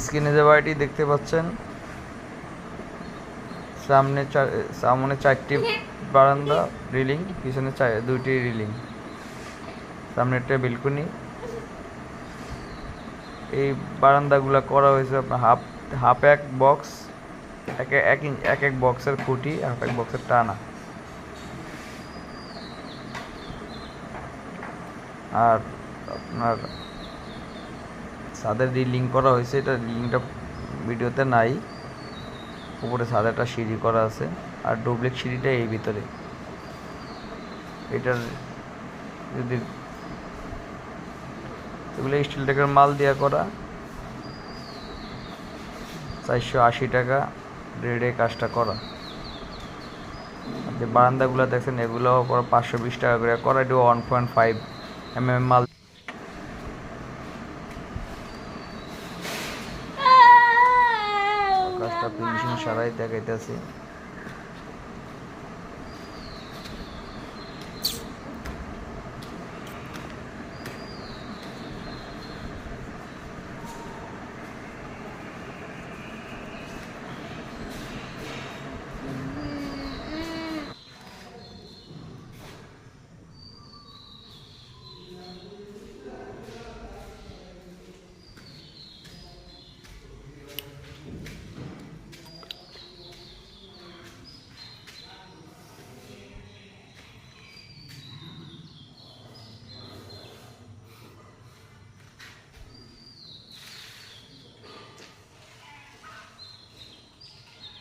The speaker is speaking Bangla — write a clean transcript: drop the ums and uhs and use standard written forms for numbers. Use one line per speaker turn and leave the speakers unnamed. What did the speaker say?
স্ক্রিনে যে বাড়িটি দেখতে পাচ্ছেন, সামনে 4টি বারান্দা রিলিং, পিছনে 2টি রিলিং, সামনে একটা বেলকনি। এই বারান্দাগুলো করা হয়েছে আপনার হাফ এক বক্স, এক এক বক্সের খুঁটি, হাফ এক বক্সের টানা। আর আপনার ছাদের রিলিং করা হয়েছে, এটা রিলিংটা ভিডিওতে নাই। উপরে ছাদে একটা সিঁড়ি করা আছে, আর ডুপ্লেক্স সিঁড়িটা এই ভিতরে। এটার যদি এগুলো স্টিল টেকের মাল দিয়ে করা, 480 টাকা রেডে কাজটা করা। যে বারান্দাগুলো দেখছেন এগুলো 520 টাকা করে করা। এটা 1.5 mm মাল। কাজটা ফিনিশিং সারাই দেখাইতেছি।